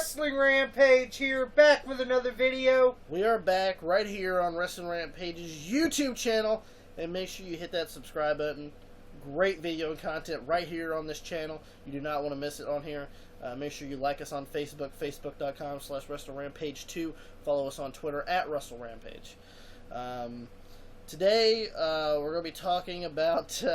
Wrestling Rampage here, back with another video. We are back right here on Wrestling Rampage's YouTube channel, and make sure you hit that subscribe button. Great video and content right here on this channel. You do not want to miss it on here. Make sure you like us on Facebook, facebook.com/WrestleRampage2. Follow us on Twitter at WrestleRampage. Today, we're going to be talking about something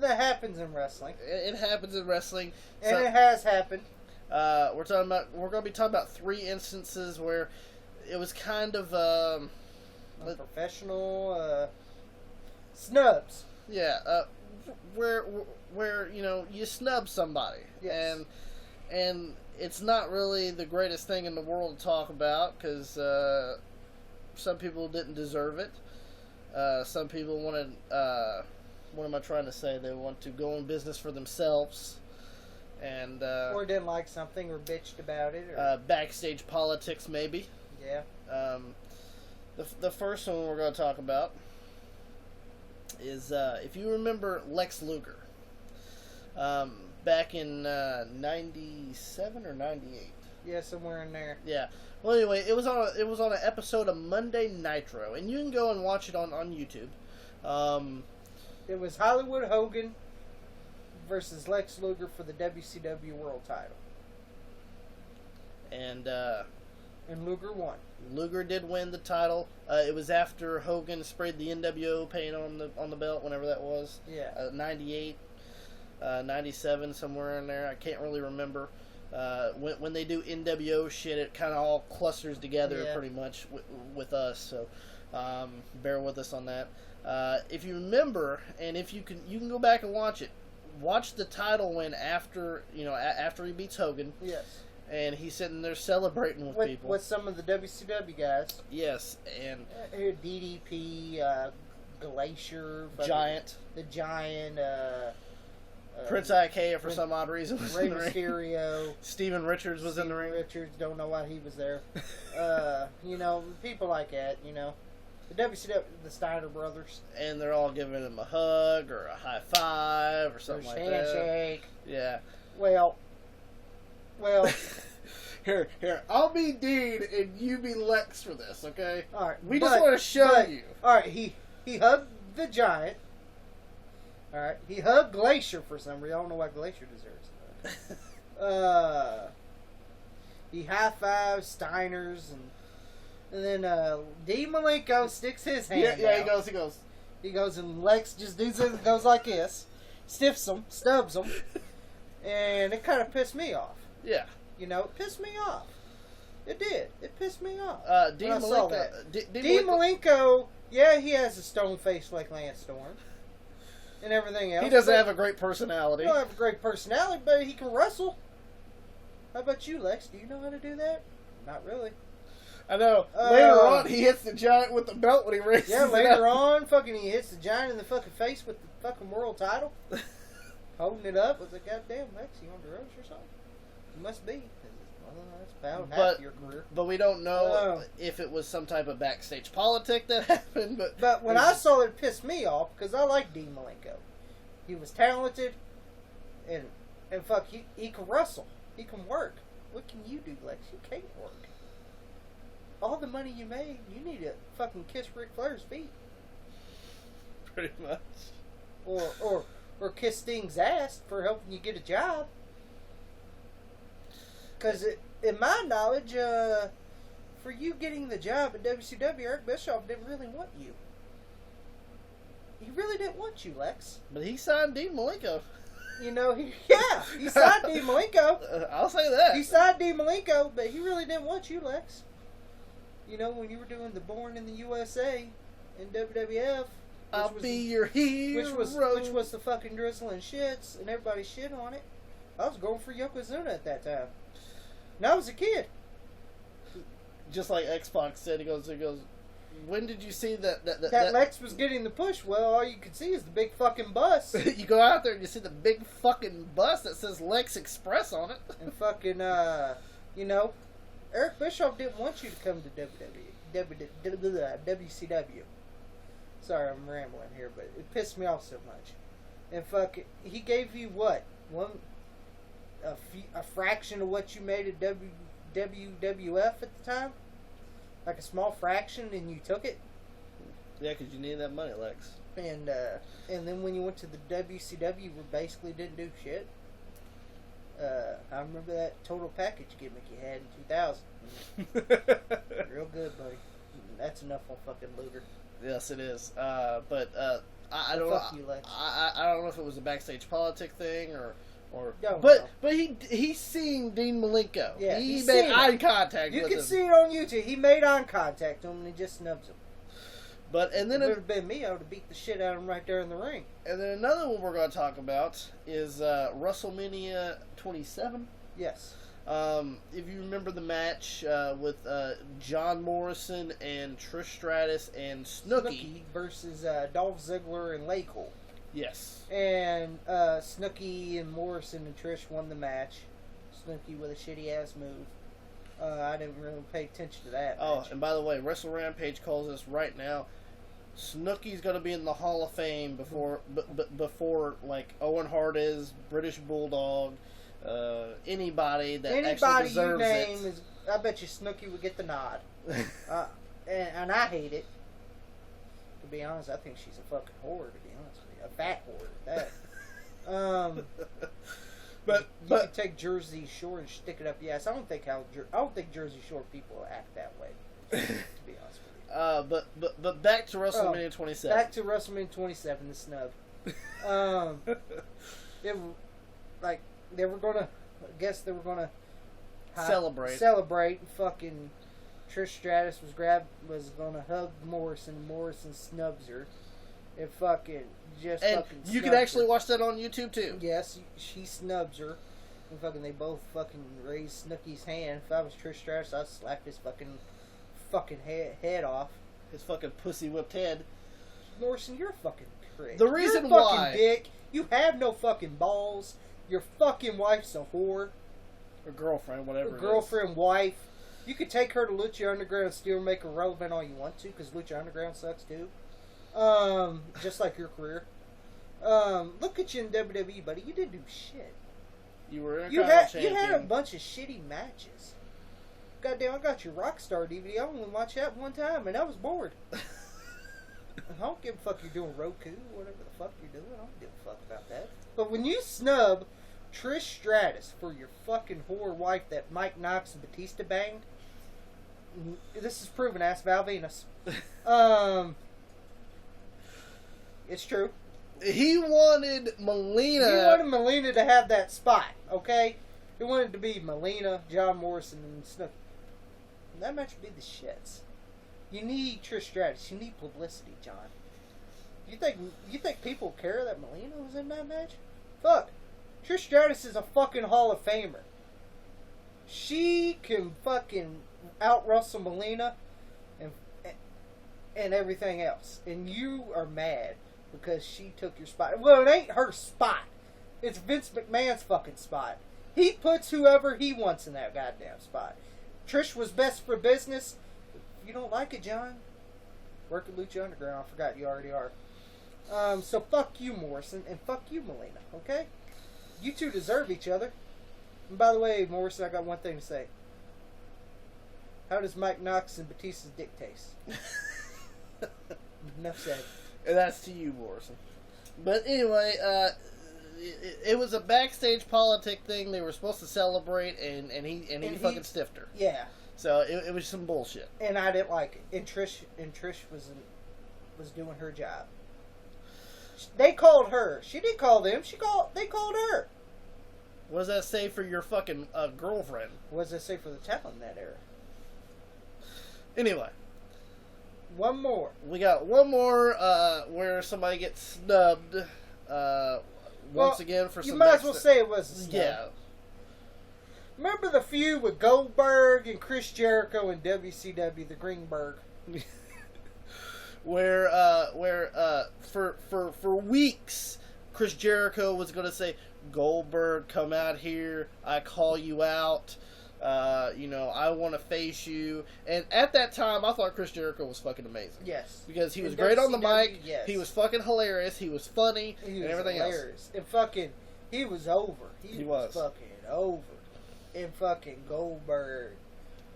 that happens in wrestling. It happens in wrestling, and it has happened. We're going to be talking about 3 instances where it was kind of unprofessional snubs. Yeah, where you know you snub somebody, yes. and it's not really the greatest thing in the world to talk about because some people didn't deserve it. Some people wanted, what am I trying to say? They want to go in business for themselves. And or didn't like something or bitched about it. Or backstage politics, maybe. Yeah. The first one we're going to talk about is, if you remember Lex Luger. Back in 97 or 98. Yeah, somewhere in there. Yeah. Well, anyway, it was on an episode of Monday Nitro, and you can go and watch it on YouTube. It was Hollywood Hogan versus Lex Luger for the WCW World Title, and Luger won. Luger did win the title. It was after Hogan sprayed the NWO paint on the belt, whenever that was. Yeah. 98, 97, somewhere in there. I can't really remember. When they do NWO shit, it kind of all clusters together pretty much with us. So bear with us on that. If you remember, and if you can go back and watch it. Watch the title win after after he beats Hogan. Yes. And he's sitting there celebrating with people. With some of the WCW guys. Yes, and DDP, Glacier, Giant, the Giant. Prince Ikea for some odd reason was Rey in the ring. Mysterio. Steven Richards was in the ring. Richards, don't know why he was there. People like that, The WCW, the Steiner brothers. And they're all giving him a hug or a high five or something like that. Handshake. Yeah. Well. Here, I'll be Dean and you be Lex for this, okay? All right. We just want to show you. All right, he hugged the Giant. All right, he hugged Glacier for some reason. I don't know why Glacier deserves it. He high-fives Steiners, and then Dean Malenko sticks his hand out. He goes. He goes, and Lex just goes like this, stiffs him, stubs him, and it kind of pissed me off. Yeah. It pissed me off. It did. It pissed me off. Dean Malenko. Dean Malenko, yeah, he has a stone face like Lance Storm. And everything else. He doesn't have a great personality. He don't have a great personality, but he can wrestle. How about you, Lex? Do you know how to do that? Not really. I know. Later on, he hits the Giant with the belt when he raises it up. Later on, he hits the Giant in the fucking face with the fucking world title. Holding it up. Was like, goddamn, Lex, you on the ropes or something? You must be. That's about half of your career. But we don't know if it was some type of backstage politic that happened. But when I saw it, it pissed me off because I like Dean Malenko. He was talented, and he can wrestle. He can work. What can you do, Lex? You can't work. All the money you made, you need to fucking kiss Ric Flair's feet. Pretty much. Or kiss Sting's ass for helping you get a job. Because in my knowledge, for you getting the job at WCW, Eric Bischoff didn't really want you. He really didn't want you, Lex. But he signed Dean Malenko. He signed Dean Malenko. I'll say that. He signed Dean Malenko, but he really didn't want you, Lex. When you were doing the Born in the USA in WWF. I'll be your hero. Which was the fucking drizzling shits, and everybody shit on it. I was going for Yokozuna at that time. And I was a kid. Just like Xbox said, he goes, when did you see that Lex was getting the push? Well, all you could see is the big fucking bus. You go out there and you see the big fucking bus that says Lex Express on it. And fucking, Eric Bischoff didn't want you to come to WCW. Sorry, I'm rambling here, but it pissed me off so much. And he gave you what? a fraction of what you made at WWF at the time, like a small fraction, and you took it. Yeah, because you needed that money, Lex. And then when you went to the WCW, you basically didn't do shit. I remember that total package gimmick you had in 2000. Real good, buddy. That's enough on fucking Luger. Yes, it is. I don't know. Fuck you, Lex. I don't know if it was a backstage politic thing or Don't but know. but he's seen Dean Malenko. Yeah, he he's made seen eye it. contact You with can him. see it on YouTube. He made eye contact with him and he just snubs him. But and then If it would have been me, I would have beat the shit out of him right there in the ring. and then another one we're going to talk about is WrestleMania 27. Yes. If you remember the match with John Morrison and Trish Stratus and Snooki. versus Dolph Ziggler and Lay Cole. Yes. And Snooki and Morrison and Trish won the match. Snooki with a shitty ass move. I didn't really pay attention to that. Oh, match. and by the way, Wrestle Rampage calls us right now. Snooki's going to be in the Hall of Fame before like Owen Hart is, British Bulldog, anybody that actually deserves you name it. is, I bet you Snooki would get the nod. And I hate it. To be honest, I think she's a fucking whore. To be honest with you, a fat whore at that. But you could take Jersey Shore and stick it up your ass. I don't think Jersey Shore people act that way. To be honest with you. But back to WrestleMania 27. Back to WrestleMania 27, the snub. They were gonna, I guess they were gonna celebrate. And fucking Trish Stratus was gonna hug Morrison. And Morrison snubs her. And fucking just and fucking. You can snubs actually her. watch that on YouTube too. Yes, she snubs her. And fucking, they both fucking raise Snooki's hand. If I was Trish Stratus, I'd slap his fucking head off. His fucking pussy whipped head. Morrison, you're a fucking prick. The reason you're a why. fucking dick. You have no fucking balls. Your fucking wife's a whore. Or girlfriend, whatever. Girlfriend, wife. You could take her to Lucha Underground and still make her relevant all you want to, because Lucha Underground sucks too. Just like your career. Look at you in WWE, buddy. You didn't do shit. You were a You champion. had a bunch of shitty matches. Goddamn, I got your Rockstar DVD. I only watched that one time, and I was bored. I don't give a fuck you're doing Roku, whatever the fuck you're doing. I don't give a fuck about that. But when you snub Trish Stratus for your fucking whore wife that Mike Knox and Batista banged, this is proven. Ask Val Venus. It's true. He wanted Melina. He wanted Melina to have that spot, okay? He wanted to be Melina, John Morrison, and Snooki. That match would be the shits. You need Trish Stratus. You need publicity, John. You think people care that Melina was in that match? Fuck. Trish Stratus is a fucking Hall of Famer. She can fucking out-wrestle Melina and everything else. And you are mad because she took your spot. Well, it ain't her spot. It's Vince McMahon's fucking spot. He puts whoever he wants in that goddamn spot. Trish was best for business. If you don't like it, John, work at Lucha Underground. I forgot you already are. So fuck you, Morrison, and fuck you, Melina, okay? You two deserve each other. And by the way, Morrison, I got one thing to say. How does Mike Knox and Batista's dick taste? Enough said. And that's to you, Morrison. But anyway, it was a backstage politic thing. They were supposed to celebrate, and he fucking stiffed her. Yeah. So it was some bullshit. And I didn't like it. And Trish was doing her job. They called her. She didn't call them. They called her. What does that say for your fucking girlfriend? What does that say for the talent in that era? Anyway. One more. We got one more where somebody gets snubbed once again for some... You might as well say it was a snub. Yeah. Remember the feud with Goldberg and Chris Jericho in WCW, the Greenberg? where for weeks Chris Jericho was going to say, Goldberg, come out here, I call you out, I want to face you. And at that time, I thought Chris Jericho was fucking amazing. Yes. Because he was great on the mic, yes. he was fucking hilarious, he was funny, and everything else. And fucking, He was over. He was fucking over. And fucking Goldberg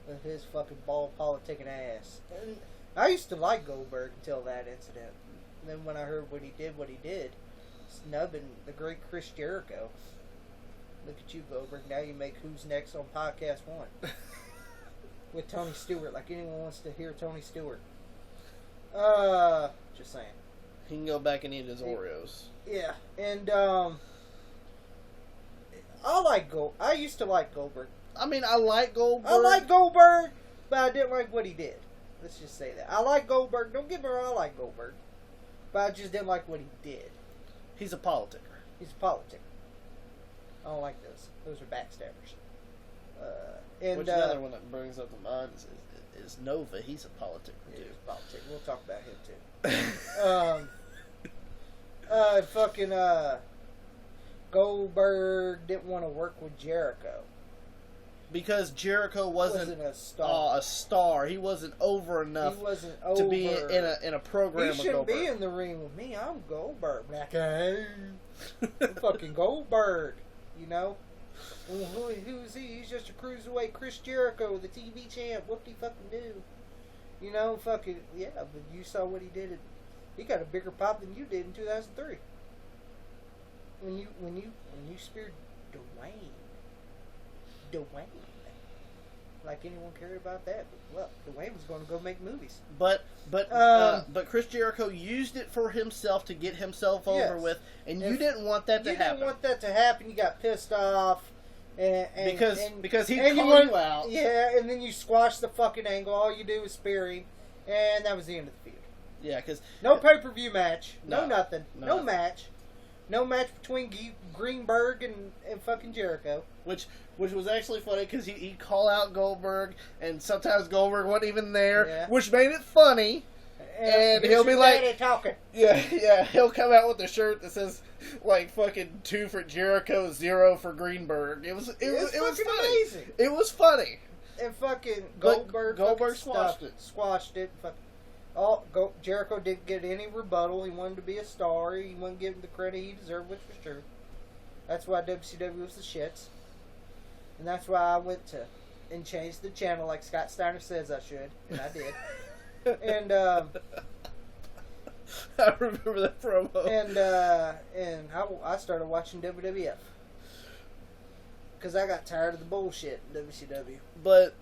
with his fucking ball politicking ass. And I used to like Goldberg until that incident. And then when I heard what he did, snubbing the great Chris Jericho. Look at you, Goldberg. Now you make Who's Next on Podcast 1. With Tony Stewart, like anyone wants to hear Tony Stewart. Just saying. He can go back and eat his Oreos. Yeah, and I used to like Goldberg. I mean, I like Goldberg. I like Goldberg, but I didn't like what he did. Let's just say that. I like Goldberg. Don't get me wrong, I like Goldberg. But I just didn't like what he did. He's a politicker. He's a politicker. I don't like those. Those are backstabbers. Which another one that brings up the mind is Nova. He's a politicker, too. He's a politicker. We'll talk about him, too. Goldberg didn't want to work with Jericho. Because Jericho wasn't a star. A star. He wasn't over enough to be in a program with Goldberg. He shouldn't be in the ring with me. I'm Goldberg. Like, hey, I'm fucking Goldberg. You know? Who's he? He's just a cruiserweight Chris Jericho, the TV champ. What did he fucking do? You know, fucking, yeah, but you saw what he did. He got a bigger pop than you did in 2003. When you speared Dwayne. Like anyone cared about that. But, well, Dwayne was going to go make movies. But Chris Jericho used it for himself to get himself over with, and you didn't want that to happen. You didn't want that to happen. You got pissed off. Because he called you out. Yeah, and then you squash the fucking angle. All you do is spear him, and that was the end of the feud. Yeah, because no pay-per-view match. No nothing. No match. No match between Greenberg and fucking Jericho. Which was actually funny because he'd call out Goldberg, and sometimes Goldberg wasn't even there, which made it funny. And he'll be like, talking. Yeah, he'll come out with a shirt that says like fucking 2 for Jericho, 0 for Greenberg. It was funny. Amazing. It was funny. And fucking Goldberg squashed it. Squashed it. Jericho didn't get any rebuttal. He wanted to be a star. He wasn't given the credit he deserved, which was true. That's why WCW was the shits. And that's why I went to and changed the channel like Scott Steiner says I should. And I did. And I remember that promo. And I started watching WWF because I got tired of the bullshit in WCW. But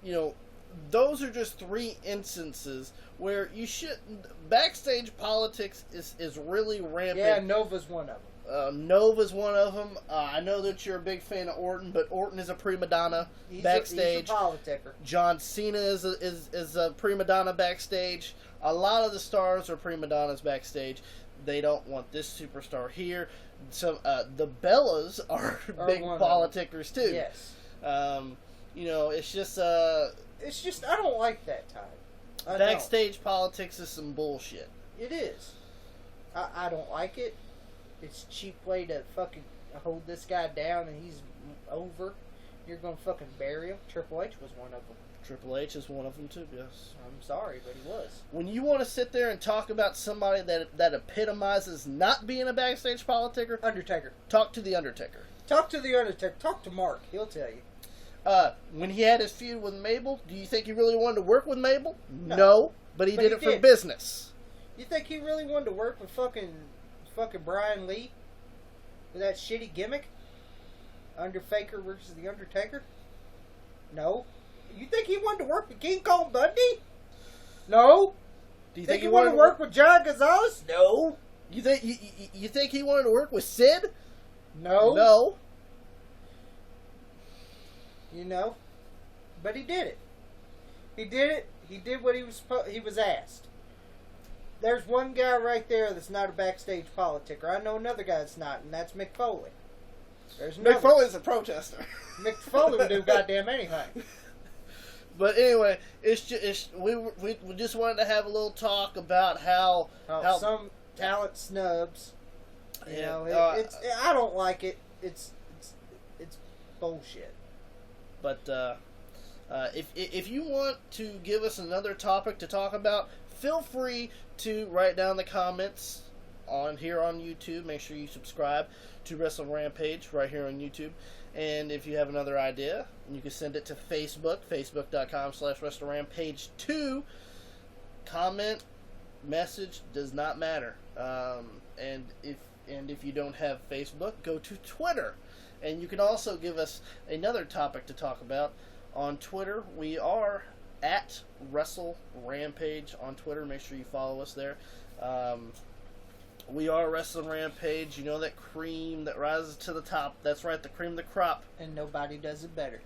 those are just 3 instances where you shouldn't. Backstage politics is really rampant. Yeah, Nova's one of them. Nova's one of them. I know that you're a big fan of Orton, but Orton is a prima donna backstage. He's a politicker. John Cena is a prima donna backstage. A lot of the stars are prima donnas backstage. They don't want this superstar here. So the Bellas are big politickers too. Yes. It's just I don't like that type. Backstage politics is some bullshit. It is. I don't like it. It's a cheap way to fucking hold this guy down and he's over. You're going to fucking bury him. Triple H was one of them. Triple H is one of them too, yes. I'm sorry, but he was. When you want to sit there and talk about somebody that epitomizes not being a backstage politicker... Undertaker. Talk to the Undertaker. Talk to the Undertaker. Talk to Mark. He'll tell you. When he had his feud with Mabel, do you think he really wanted to work with Mabel? No, but he did it for business. You think he really wanted to work with fucking Brian Lee? With that shitty gimmick? Undertaker versus the Undertaker? No. You think he wanted to work with King Kong Bundy? No. Do you think he wanted to work with John Gonzalez? No. You think he wanted to work with Sid? No. No. But he did it. He did it. He did what he was asked. There's one guy right there that's not a backstage politicker. I know another guy that's not, and that's Mick Foley. Mick Foley's a protester. Mick Foley would do goddamn anything. But anyway, we just wanted to have a little talk about how some talent snubs. I don't like it. It's bullshit. But if you want to give us another topic to talk about, feel free to write down the comments on YouTube. Make sure you subscribe to Wrestle Rampage right here on YouTube. And if you have another idea, you can send it to Facebook, facebook.com/WrestleRampage2. Comment, message, does not matter. And if you don't have Facebook, go to Twitter. And you can also give us another topic to talk about. On Twitter, we are at Wrestle Rampage on Twitter. Make sure you follow us there. We are Wrestling Rampage. You know that cream that rises to the top. That's right, the cream of the crop. And nobody does it better.